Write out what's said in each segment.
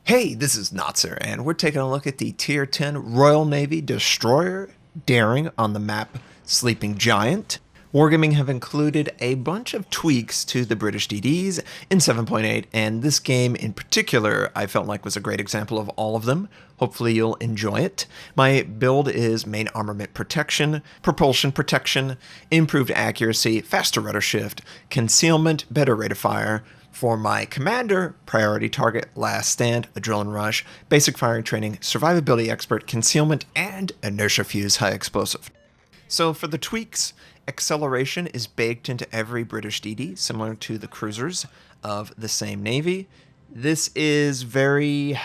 Hey, this is Notzer, and we're taking a look at the Tier 10 Royal Navy Destroyer Daring on the map Sleeping Giant. Wargaming have included a bunch of tweaks to the British DDs in 7.8, and this game in particular I felt like was a great example of all of them. Hopefully you'll enjoy it. My build is main armament protection, propulsion protection, improved accuracy, faster rudder shift, concealment, better rate of fire. For my commander, priority target, last stand, adrenaline rush, basic firing training, survivability expert, concealment, and inertia fuse high explosive. So for the tweaks, acceleration is baked into every British DD, similar to the cruisers of the same navy. This is it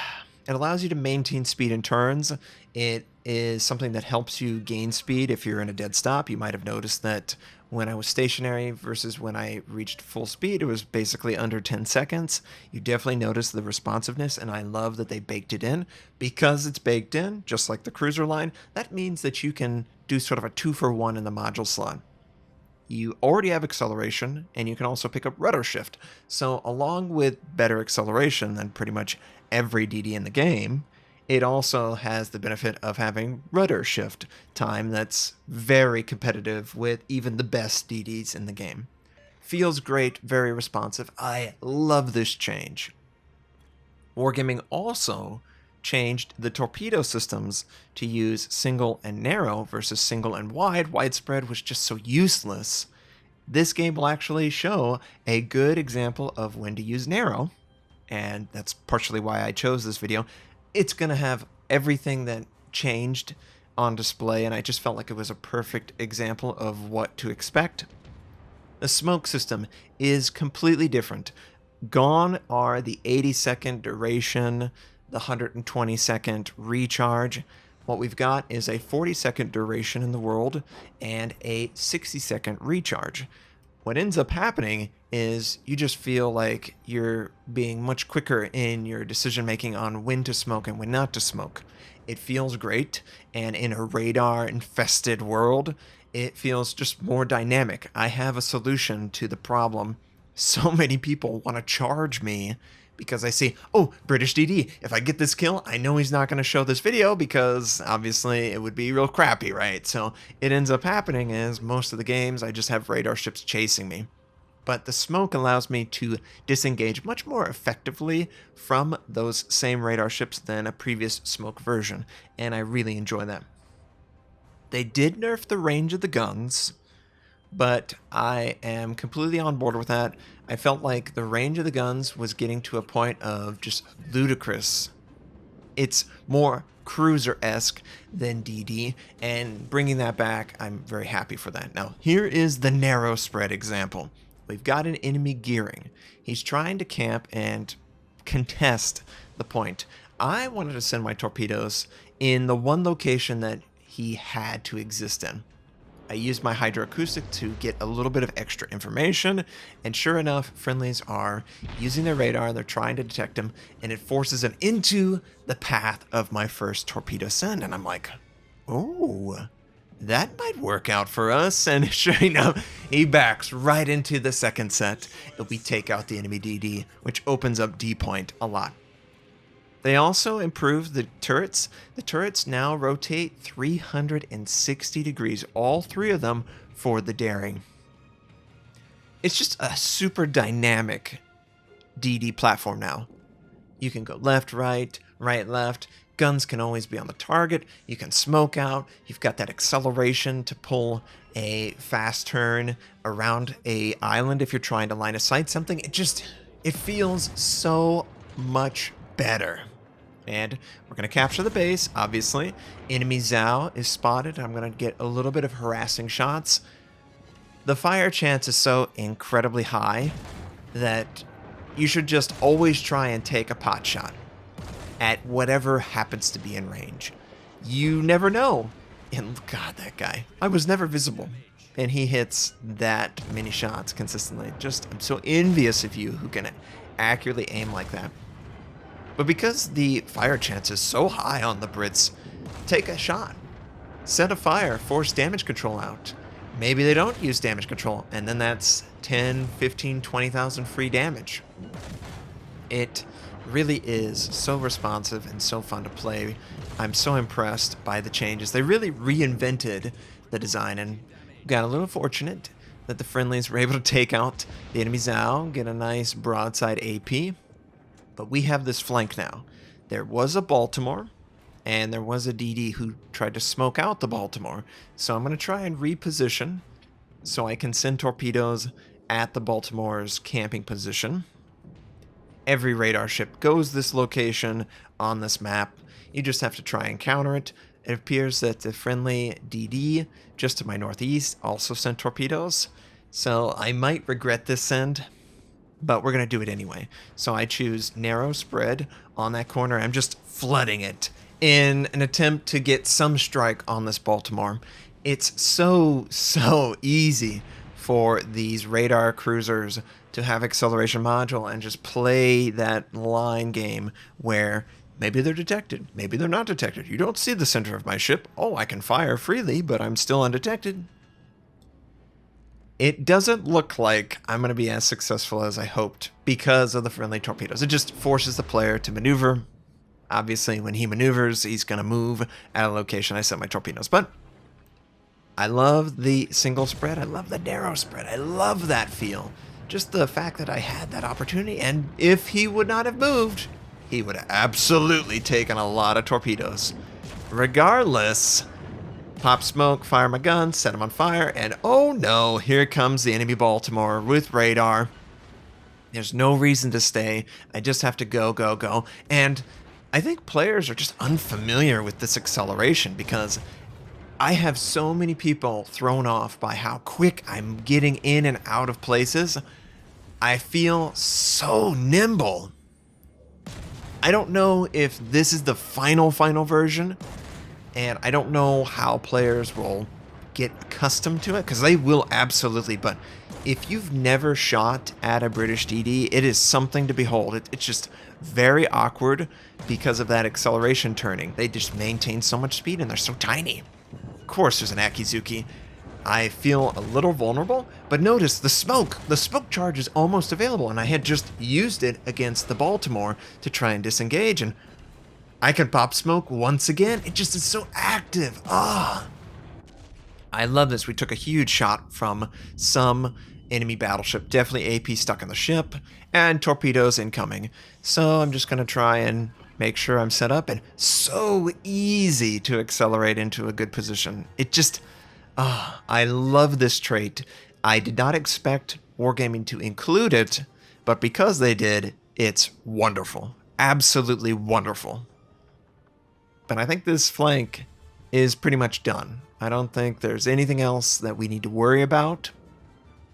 allows you to maintain speed in turns. It is something that helps you gain speed if you're in a dead stop. You might have noticed that when I was stationary versus when I reached full speed, it was basically under 10 seconds. You definitely notice the responsiveness, and I love that they baked it in. Because it's baked in, just like the cruiser line, that means that you can do sort of a 2-for-1 in the module slot. You already have acceleration, and you can also pick up rudder shift. So along with better acceleration than pretty much every DD in the game, it also has the benefit of having rudder shift time that's very competitive with even the best DDs in the game. Feels great, very responsive. I love this change. Wargaming also changed the torpedo systems to use single and narrow versus single and wide. Widespread was just so useless. This game will actually show a good example of when to use narrow, and that's partially why I chose this video. It's going to have everything that changed on display, and I just felt like it was a perfect example of what to expect. The smoke system is completely different. Gone are the 80-second duration, the 120-second recharge. What we've got is a 40-second duration in the world and a 60-second recharge. What ends up happening is you just feel like you're being much quicker in your decision making on when to smoke and when not to smoke. It feels great, and in a radar infested world, it feels just more dynamic. I have a solution to the problem. So many people want to charge me because I see, oh, British DD, if I get this kill, I know he's not going to show this video because obviously it would be real crappy, right? So it ends up happening is most of the games I just have radar ships chasing me. But the smoke allows me to disengage much more effectively from those same radar ships than a previous smoke version, and I really enjoy that. They did nerf the range of the guns, but I am completely on board with that. I felt like the range of the guns was getting to a point of just ludicrous. It's more cruiser-esque than DD, and bringing that back, I'm very happy for that. Now, here is the narrow spread example. We've got an enemy gearing. He's trying to camp and contest the point. I wanted to send my torpedoes in the one location that he had to exist in. I used my hydroacoustic to get a little bit of extra information, and sure enough, friendlies are using their radar, they're trying to detect him, and it forces him into the path of my first torpedo send, and I'm like, oh, that might work out for us, and sure enough, he backs right into the second set, and we take out the enemy DD, which opens up D point a lot. They also improved the turrets. The turrets now rotate 360 degrees, all three of them for the Daring. It's just a super dynamic DD platform now. You can go left, right, right, left. Guns can always be on the target. You can smoke out. You've got that acceleration to pull a fast turn around a island if you're trying to line of sight something. It feels so much better. And we're going to capture the base, obviously. Enemy Zhao is spotted. I'm going to get a little bit of harassing shots. The fire chance is so incredibly high that you should just always try and take a pot shot at whatever happens to be in range. You never know. And God, that guy. I was never visible. And he hits that many shots consistently. I'm so envious of you who can accurately aim like that. But because the fire chance is so high on the Brits, take a shot. Set a fire, force damage control out. Maybe they don't use damage control, and then that's 10, 15, 20,000 free damage. It really is so responsive and so fun to play. I'm so impressed by the changes. They really reinvented the design, and got a little fortunate that the friendlies were able to take out the enemy Zhao, get a nice broadside AP. But we have this flank now. There was a Baltimore, and there was a DD who tried to smoke out the Baltimore. So I'm going to try and reposition so I can send torpedoes at the Baltimore's camping position. Every radar ship goes this location on this map. You just have to try and counter it. It appears that the friendly DD just to my northeast also sent torpedoes. So I might regret this send, but we're going to do it anyway. So I choose narrow spread on that corner. I'm just flooding it in an attempt to get some strike on this Baltimore. It's so easy for these radar cruisers to have acceleration module and just play that line game where maybe they're detected, maybe they're not detected. You don't see the center of my ship. Oh, I can fire freely, but I'm still undetected. It doesn't look like I'm going to be as successful as I hoped because of the friendly torpedoes. It just forces the player to maneuver. Obviously, when he maneuvers, he's going to move at a location I set my torpedoes. But I love the single spread. I love the narrow spread. I love that feel. Just the fact that I had that opportunity, and if he would not have moved, he would have absolutely taken a lot of torpedoes. Regardless, pop smoke, fire my gun, set him on fire, and oh no, here comes the enemy Baltimore with radar. There's no reason to stay. I just have to go. And I think players are just unfamiliar with this acceleration because I have so many people thrown off by how quick I'm getting in and out of places. I feel so nimble. I don't know if this is the final version, and I don't know how players will get accustomed to it, because they will absolutely, but if you've never shot at a British DD, it is something to behold. It's just very awkward because of that acceleration turning. They just maintain so much speed and they're so tiny. Of course, there's an Akizuki. I feel a little vulnerable, but notice the smoke charge is almost available, and I had just used it against the Baltimore to try and disengage, and I can pop smoke once again. It just is so active. I love this. We took a huge shot from some enemy battleship, definitely AP stuck on the ship, and torpedoes incoming. So I'm just going to try and make sure I'm set up, and so easy to accelerate into a good position. It just, I love this trait. I did not expect Wargaming to include it, but because they did, it's wonderful. Absolutely wonderful. But I think this flank is pretty much done. I don't think there's anything else that we need to worry about.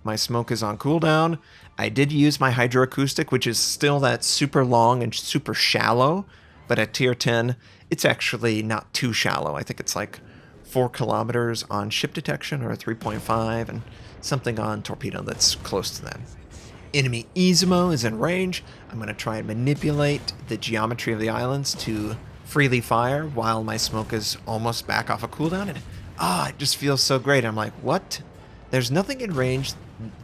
My smoke is on cooldown. I did use my hydroacoustic, which is still that super long and super shallow, but at tier 10, it's actually not too shallow. I think it's like 4 kilometers on ship detection, or 3.5, and something on torpedo that's close to that. Enemy Izumo is in range. I'm going to try and manipulate the geometry of the islands to freely fire while my smoke is almost back off a cooldown, and it just feels so great. I'm like, what? There's nothing in range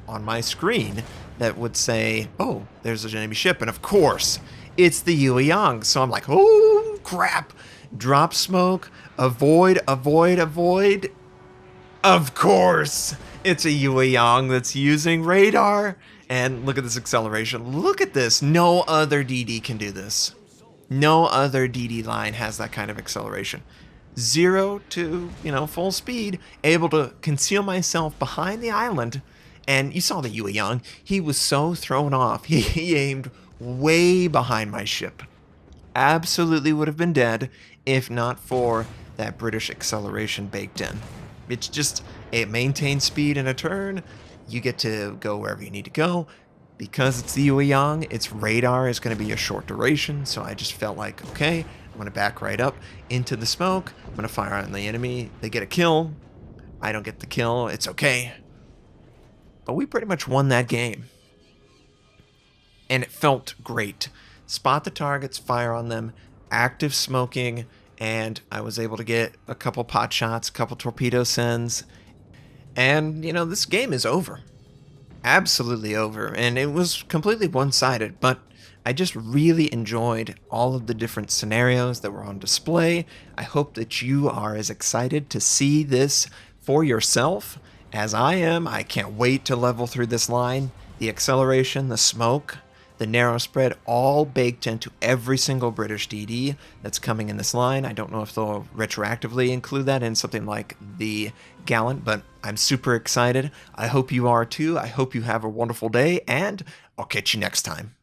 on my screen that would say, oh, there's an enemy ship, and of course, it's the Yue Yang. So I'm like, oh, crap. Drop smoke, avoid. Of course, it's a Yue Yang that's using radar. And look at this acceleration. Look at this. No other DD can do this. No other DD line has that kind of acceleration. 0 to, full speed, able to conceal myself behind the island. And you saw the Yue Yang. He was so thrown off. He aimed way behind my ship. Absolutely would have been dead if not for that British acceleration baked in. It's just, it maintains speed in a turn. You get to go wherever you need to go. Because it's the Yue Yang, its radar is going to be a short duration, so I just felt like, okay, I'm going to back right up into the smoke. I'm going to fire on the enemy. They get a kill. I don't get the kill. It's okay. But we pretty much won that game. And it felt great. Spot the targets, fire on them, active smoking, and I was able to get a couple pot shots, a couple torpedo sends. And, this game is over. Absolutely over. And it was completely one-sided, but I just really enjoyed all of the different scenarios that were on display. I hope that you are as excited to see this for yourself as I am. I can't wait to level through this line. The acceleration, the smoke, the narrow spread, all baked into every single British DD that's coming in this line. I don't know if they'll retroactively include that in something like the Gallant, but I'm super excited. I hope you are too. I hope you have a wonderful day, and I'll catch you next time.